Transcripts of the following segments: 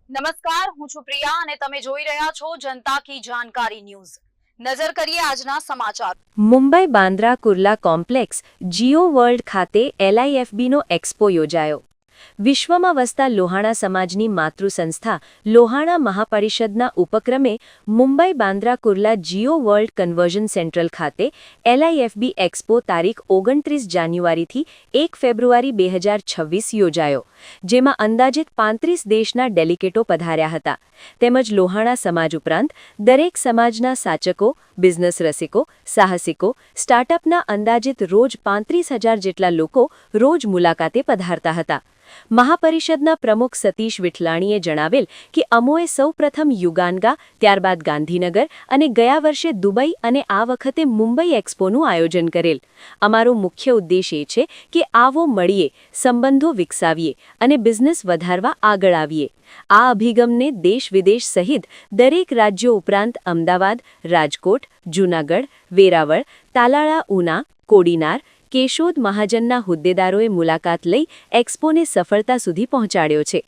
નમસ્કાર, હું છું પ્રિયા અને તમે જોઈ રહ્યા છો જનતા કી જાણકારી ન્યૂઝ। નજર કરીએ આજના સમાચાર। મુંબઈ બાંદ્રા કુર્લા કોમ્પ્લેક્સ જીઓ વર્લ્ડ ખાતે LIFBનો એક્સપો યોજાયો। વિશ્વમાં વસતા લોહાણા સમાજની માતૃસંસ્થા લોહાણા મહાપરિષદના ઉપક્રમે Mumbai Bandra Kurla Jio world conversion central ખાતે LIFB એક્સપો તારીખ 29 જાન્યુઆરીથી 1 ફેબ્રુઆરી 2026 યોજાયો, જેમાં અંદાજિત 35 દેશના ડેલિગેટો પધાર્યા હતા, તેમજ લોહાણા સમાજ ઉપરાંત દરેક સમાજના સાચકો, બિઝનેસ રસિકો, સાહસિકો, સ્ટાર્ટઅપના અંદાજિત રોજ 35,000 જેટલા લોકો રોજ મુલાકાતે પધારતા હતા। મહાપરિષદના પ્રમુખ સતીશ વિઠલાણીએ જણાવેલ કે અમોએ સૌપ્રથમ યુગાન્ગા, ત્યારબાદ ગાંધીનગર અને ગયા વર્ષે દુબઈ અને આ વખતે મુંબઈ એક્સપોનું આયોજન કરેલ। અમારો મુખ્ય ઉદ્દેશ એ છે કે આવો મળીએ, સંબંધો વિકસાવીએ અને બિઝનેસ વધારવા આગળ આવીએ। આ અભિગમને દેશ વિદેશ સહિત દરેક રાજ્યો ઉપરાંત અમદાવાદ, રાજકોટ, જૂનાગઢ, વેરાવળ, તાલાળા, ઉના, કોડીનાર, કેશોદ મહાજનના હોદ્દેદારોએ મુલાકાત લઈ એક્સપોને સફળતા સુધી પહોંચાડ્યો છે।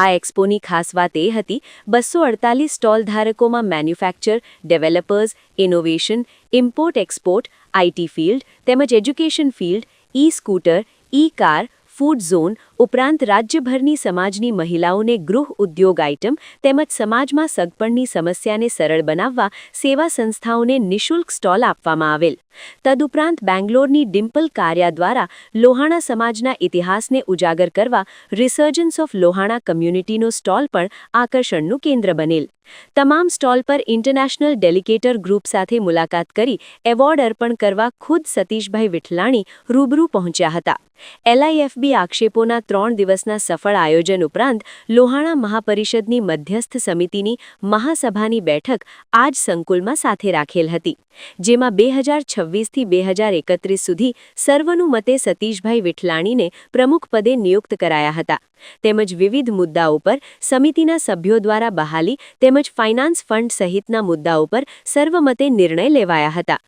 આ એક્સપોની ખાસ વાત એ હતી 248 સ્ટોલ ધારકોમાં manufacture, developers, innovation, import export, IT field તેમજ education field, scooter, car, food zone ઉપરાંત રાજ્યભરની સમાજની મહિલાઓને ગૃહ ઉદ્યોગ આઇટમ તેમજ સમાજમાં સગપણની સમસ્યાને સરળ બનાવવા સેવા સંસ્થાઓને નિઃશુલ્ક સ્ટોલ આપવામાં આવેલ। તદુપરાંત બેંગ્લોરની ડિમ્પલ કાર્યા દ્વારા લોહાણા સમાજના ઇતિહાસને ઉજાગર કરવા રિસર્જન્સ ઓફ લોહાણા કમ્યુનિટીનો સ્ટોલ પણ આકર્ષણનું કેન્દ્ર બનેલ। તમામ સ્ટોલ પર ઇન્ટરનેશનલ ડેલિગેટર ગ્રુપ સાથે મુલાકાત કરી એવોર્ડ અર્પણ કરવા ખુદ સતીશભાઈ વિઠલાણી રૂબરૂ પહોંચ્યા હતા। LIFB આક્ષેપોના 3 દિવસના સફળ આયોજન ઉપરાંત લોહાણા મહાપરિષદની મધ્યસ્થ સમિતિની મહાસભાની બેઠક આજ સંકુલમાં સાથે રાખેલ હતી, જેમાં 2026થી 2031 સુધી સર્વનુમતે સતીશભાઈ વિઠલાણીને પ્રમુખ પદે નિયુક્ત કરાયા હતા, તેમજ વિવિધ મુદ્દાઓ પર સમિતિના સભ્યો દ્વારા બહાલી તેમજ ફાઇનાન્સ ફંડ સહિતના મુદ્દાઓ પર સર્વમતે નિર્ણય લેવાયા હતા।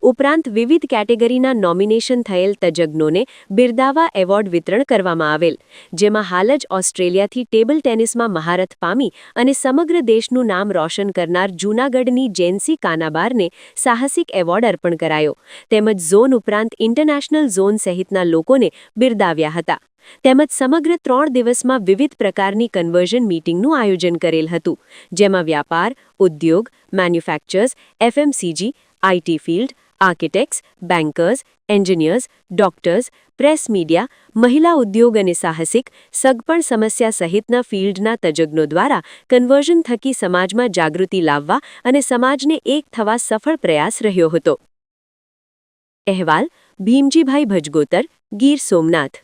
ઉપરાંત વિવિધ કેટેગરીના નોમિનેશન થયેલ તજજ્ઞોને બિરદાવા એવોર્ડ વિતરણ કરવામાં આવેલ, જેમાં હાલ જ ઓસ્ટ્રેલિયાથી ટેબલ ટેનિસમાં મહારથ પામી અને સમગ્ર દેશનું નામ રોશન કરનાર જૂનાગઢની જેન્સી કાનાબારને સાહસિક એવોર્ડ અર્પણ કરાયો, તેમજ ઝોન ઉપરાંત ઇન્ટરનેશનલ ઝોન સહિતના લોકોને બિરદાવ્યા હતા। તેમજ સમગ્ર 3 દિવસમાં વિવિધ પ્રકારની કન્વર્ઝન મીટિંગનું આયોજન કરેલ હતું, જેમાં વ્યાપાર, ઉદ્યોગ, manufacturers, FMCG, IT field, architects, bankers, engineers, doctors, press media, મહિલા ઉદ્યોગ અને સાહસિક, સગપણ સમસ્યા સહિતના ફિલ્ડના તજજ્ઞો દ્વારા કન્વર્ઝન થકી સમાજમાં જાગૃતિ લાવવા અને સમાજને એક થવા સફળ પ્રયાસ રહ્યો હતો। અહેવાલ ભીમજીભાઈ ભજગોતર, ગીર સોમનાથ।